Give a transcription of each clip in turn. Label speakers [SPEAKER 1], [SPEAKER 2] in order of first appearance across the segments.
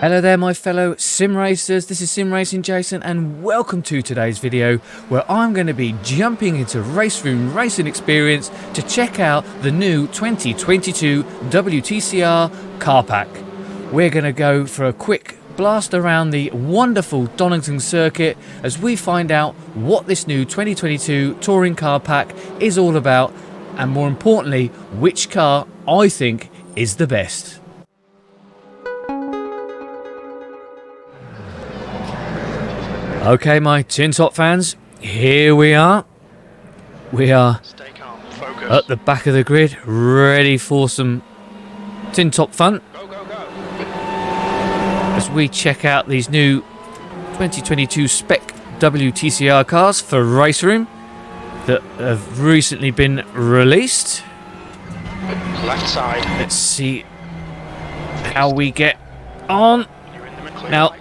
[SPEAKER 1] Hello there my fellow sim racers, this is Sim Racing Jason and welcome to today's video where I'm going to be jumping into RaceRoom Racing Experience to check out the new 2022 WTCR car pack. We're going to go for a quick blast around the wonderful Donington circuit as we find out what this new 2022 touring car pack is all about and more importantly which car I think is the best. Okay, my tin top fans, here we are. We are at the back of the grid, ready for some tin top fun. As we check out these new 2022 spec WTCR cars for RaceRoom that have recently been released.
[SPEAKER 2] Left side.
[SPEAKER 1] Let's see how we get on. Now,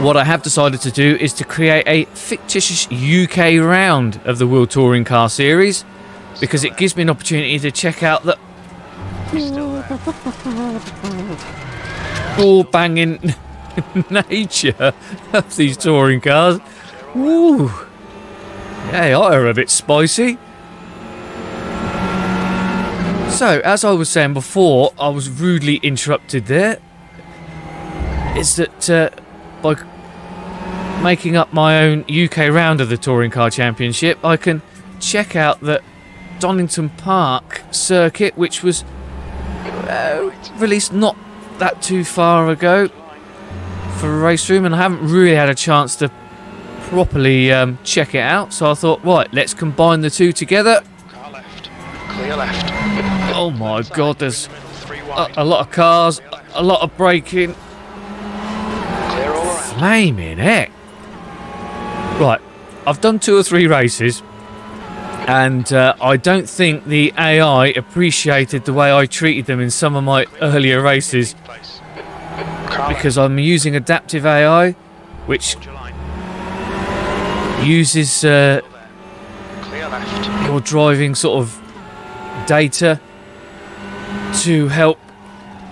[SPEAKER 1] what I have decided to do is to create a fictitious UK round of the World Touring Car Series because it gives me an opportunity to check out the ball-banging nature of these touring cars. Woo! Yeah, they are a bit spicy. So, as I was saying before, I was rudely interrupted there. Is that by making up my own UK round of the Touring Car Championship, I can check out the Donington Park circuit, which was released not that too far ago for RaceRoom, and I haven't really had a chance to properly check it out. So I thought, right, let's combine the two together.
[SPEAKER 2] Car left. Clear left.
[SPEAKER 1] Oh my God, there's a lot of cars, a lot of braking.
[SPEAKER 2] Clear all around.
[SPEAKER 1] Flaming heck. Right, I've done 2 or 3 races and I don't think the AI appreciated the way I treated them in some of my earlier races because I'm using adaptive AI which uses your driving sort of data to help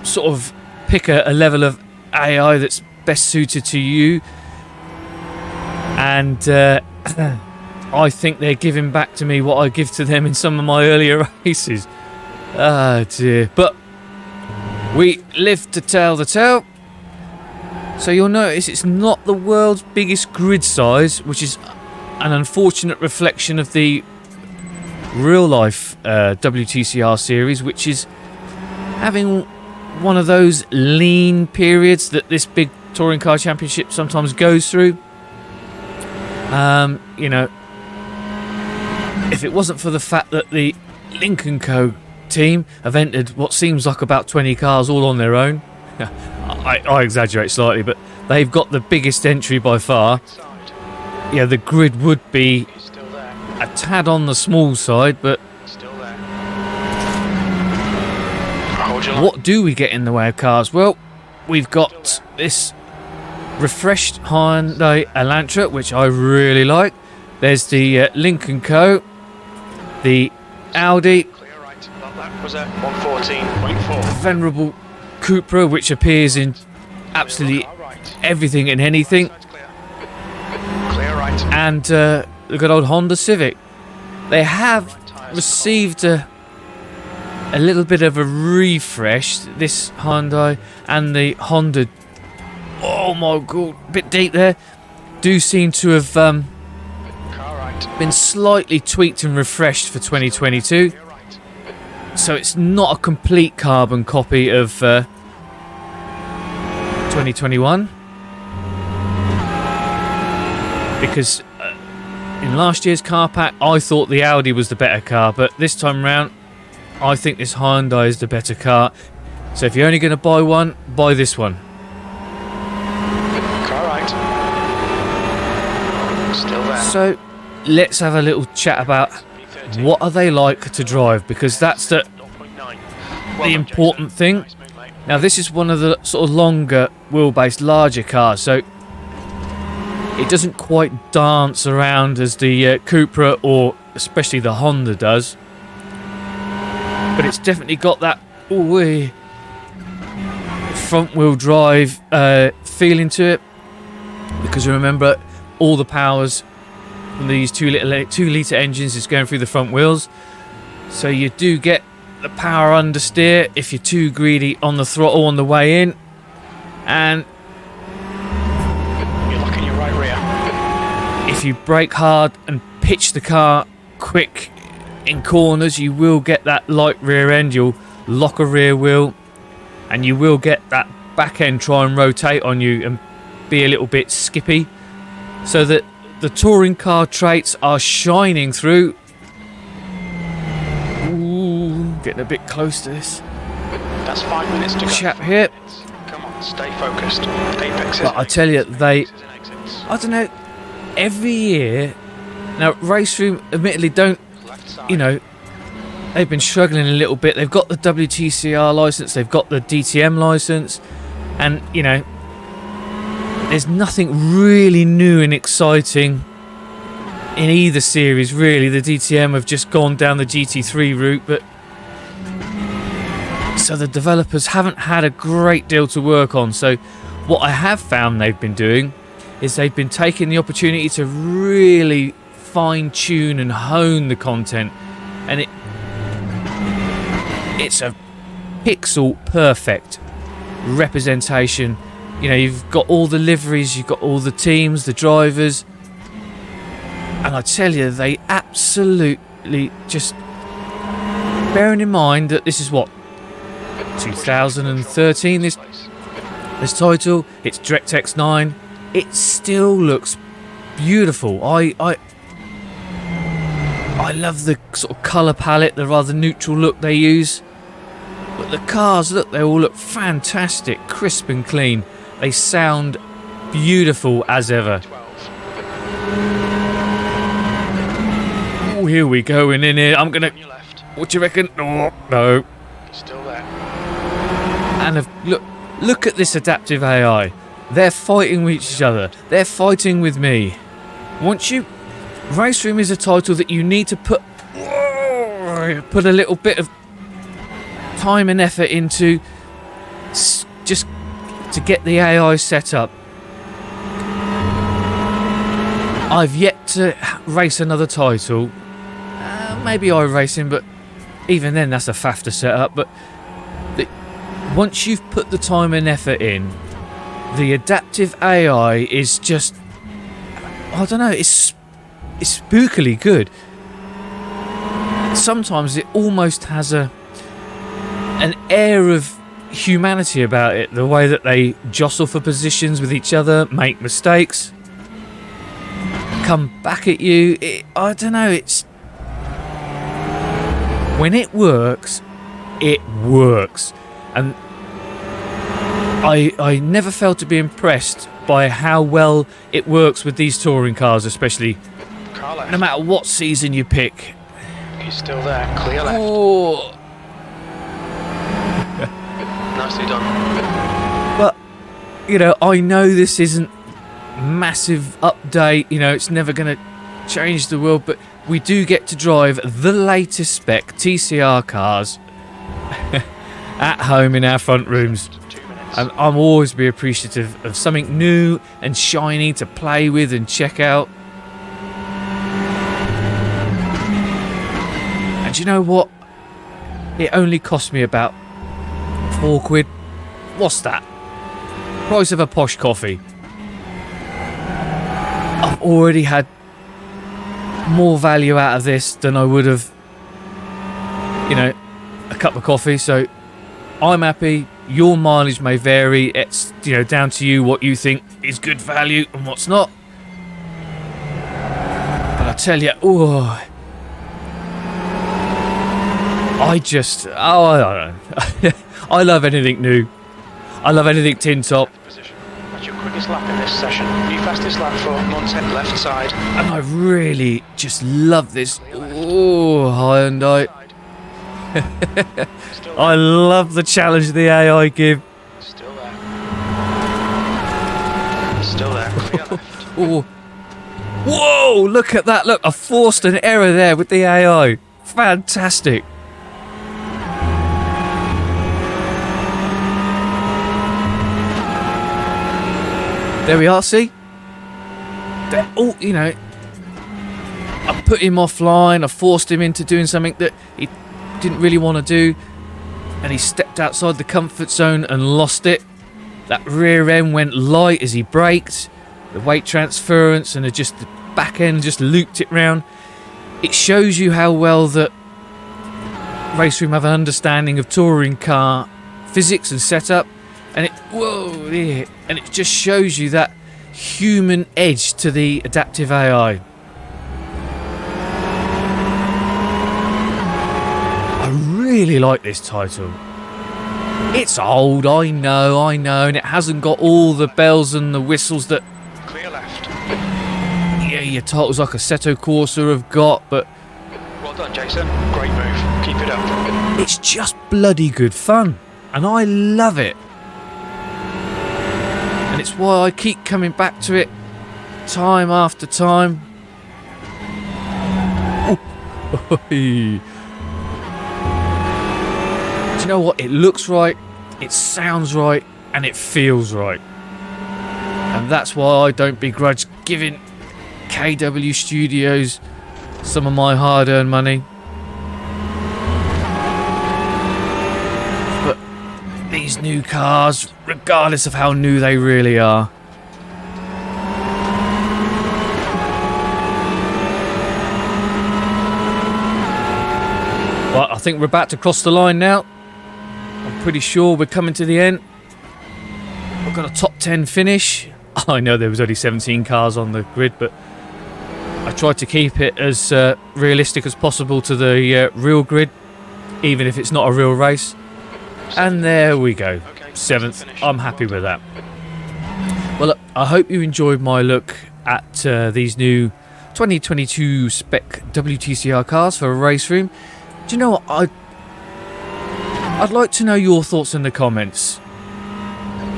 [SPEAKER 1] sort of pick a level of AI that's best suited to you. And I think they're giving back to me what I give to them in some of my earlier races. Oh dear. But we live to tell the tale. So you'll notice it's not the world's biggest grid size, which is an unfortunate reflection of the real life WTCR series, which is having one of those lean periods that this big touring car championship sometimes goes through. You know, if it wasn't for the fact that the Lynk & Co team have entered what seems like about 20 cars all on their own, I exaggerate slightly, but they've got the biggest entry by far. Yeah, the grid would be a tad on the small side, but what do we get in the way of cars? Well, we've got this refreshed Hyundai Elantra, which I really like. There's the Lynk & Co, the Audi, the venerable Cupra, which appears in absolutely everything and anything, and the good old Honda Civic. They have received a little bit of a refresh, this Hyundai and the Honda. Oh my God, a bit deep there. Do seem to have been slightly tweaked and refreshed for 2022. So it's not a complete carbon copy of 2021. Because in last year's car pack, I thought the Audi was the better car. But this time round, I think this Hyundai is the better car. So if you're only going to buy one, buy this one. So let's have a little chat about what are they like to drive, because that's the important thing. Now this is one of the sort of longer wheelbase, larger cars, so it doesn't quite dance around as the Cupra or especially the Honda does, but it's definitely got that front wheel drive feeling to it, because remember, all the powers from these 2 litre engines is going through the front wheels, so you do get the power understeer if you're too greedy on the throttle on the way in, and
[SPEAKER 2] You're locking your right rear.
[SPEAKER 1] if you brake hard and pitch the car quick in corners, you will get that light rear end. You'll lock a rear wheel, and you will get that back end try and rotate on you and be a little bit skippy, so that the touring car traits are shining through. Ooh, getting a bit close to this
[SPEAKER 2] That's 5 minutes to go.
[SPEAKER 1] chap here.
[SPEAKER 2] Come on, stay focused. Apex
[SPEAKER 1] But I tell you, I don't know, every year now, RaceRoom admittedly don't, you know, they've been struggling a little bit. They've got the WTCR license, they've got the DTM license, and you know, there's nothing really new and exciting in either series really. The DTM have just gone down the GT3 route, but so the developers haven't had a great deal to work on. So what I have found they've been doing is they've been taking the opportunity to really fine-tune and hone the content, and it's a pixel perfect representation. You know, you've got all the liveries, you've got all the teams, the drivers, and I tell you, they absolutely just, bearing in mind that this is what, 2013, this title, it's DirectX 9, it still looks beautiful. I love the sort of colour palette, the rather neutral look they use. But the cars, look, they all look fantastic, crisp and clean. They sound beautiful as ever. Oh, here we go, and in here, I'm gonna. What do you reckon? Oh, no.
[SPEAKER 2] Still there.
[SPEAKER 1] And look at this adaptive AI. They're fighting with each other. They're fighting with me. RaceRoom is a title that you need to put a little bit of time and effort into, just to get the AI set up. I've yet to race another title. Maybe iRacing, but even then that's a faff to set up. But once you've put the time and effort in, the adaptive AI is just, I don't know, it's spookily good. Sometimes it almost has an air of humanity about it, the way that they jostle for positions with each other, make mistakes, come back at you. I don't know, it's, when it works, and I never failed to be impressed by how well it works with these touring cars, especially no matter what season you pick.
[SPEAKER 2] He's still there. Clear left.
[SPEAKER 1] Oh.
[SPEAKER 2] Nicely done.
[SPEAKER 1] But, you know, I know this isn't massive update, you know, it's never going to change the world, but we do get to drive the latest spec TCR cars at home in our front rooms. And I'm always be appreciative of something new and shiny to play with and check out. And you know what? It only cost me about £4. What's that? Price of a posh coffee. I've already had more value out of this than I would have, you know, a cup of coffee. So I'm happy. Your mileage may vary. It's, you know, down to you what you think is good value and what's not. But I tell you, oh, I don't know. I love anything new. I love anything tin top.
[SPEAKER 2] That's your quickest lap in this session. New fastest lap for Montet left side.
[SPEAKER 1] And I really just love this. Oh, Hyundai. I love the challenge the AI give.
[SPEAKER 2] Still there. Still there. Clear left.
[SPEAKER 1] Oh. Whoa, look at that. Look, I forced an error there with the AI. Fantastic. there we are, see? They're all, you know, I put him offline, I forced him into doing something that he didn't really want to do, and he stepped outside the comfort zone and lost it. That rear end went light as he braked, the weight transference, and the back end just looped it round. It shows you how well that RaceRoom have an understanding of touring car physics and setup, and it just shows you that human edge to the adaptive AI. I really like this title. It's old, I know, and it hasn't got all the bells and the whistles that
[SPEAKER 2] Clear left.
[SPEAKER 1] your titles like Assetto Corsa have got, but
[SPEAKER 2] Well done, Jason. Great move. Keep it up.
[SPEAKER 1] it's just bloody good fun, and I love it. And it's why I keep coming back to it time after time. Do you know what? It looks right, it sounds right, and it feels right. And that's why I don't begrudge giving KW Studios some of my hard-earned money. But these new cars, regardless of how new they really are, well, I think we're about to cross the line now. I'm pretty sure we're coming to the end. We've got a top 10 finish. I know there was only 17 cars on the grid, but I tried to keep it as realistic as possible to the real grid, even if it's not a real race. And there we go, 7th. I'm happy with that. Well, look, I hope you enjoyed my look at these new 2022 spec WTCR cars for RaceRoom. Do you know what? I'd like to know your thoughts in the comments.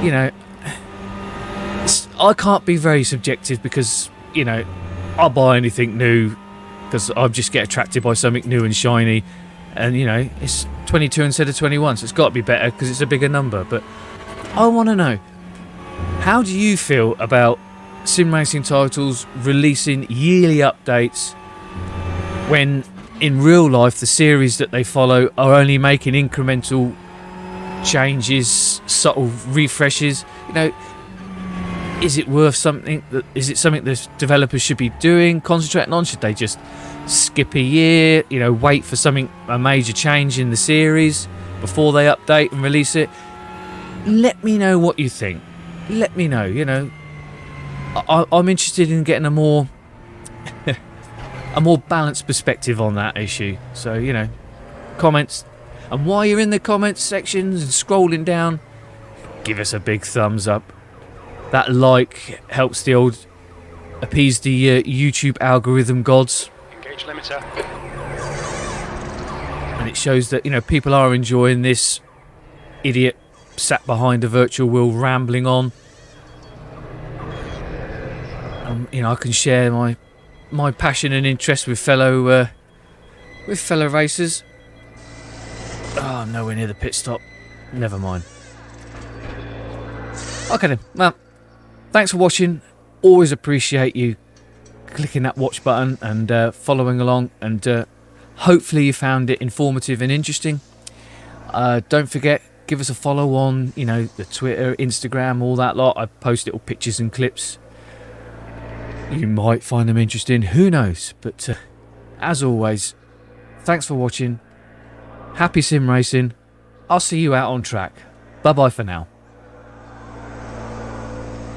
[SPEAKER 1] You know, I can't be very subjective because, you know, I'll buy anything new because I just get attracted by something new and shiny. And, you know, it's 22 instead of 21, so it's got to be better because it's a bigger number. But I want to know, how do you feel about sim racing titles releasing yearly updates when in real life the series that they follow are only making incremental changes, subtle refreshes? You know, is it worth something? Is it something that developers should be doing, concentrating on? Should they just skip a year, you know, wait for a major change in the series before they update and release it? Let me know what you think. Let me know. You know, I'm interested in getting a more balanced perspective on that issue. So, you know, comments, and while you're in the comments sections and scrolling down, give us a big thumbs up. That like helps appease the YouTube algorithm gods.
[SPEAKER 2] Engage limiter.
[SPEAKER 1] And it shows that, you know, people are enjoying this idiot sat behind a virtual wheel rambling on. You know, I can share my passion and interest with fellow racers. Oh, nowhere near the pit stop. Never mind. Okay then. Well, thanks for watching. Always appreciate you clicking that watch button and following along, and hopefully you found it informative and interesting. Don't forget, give us a follow on, you know, the Twitter, Instagram, all that lot. I post little pictures and clips. You might find them interesting, who knows? But as always, thanks for watching. Happy sim racing. I'll see you out on track. Bye bye for now.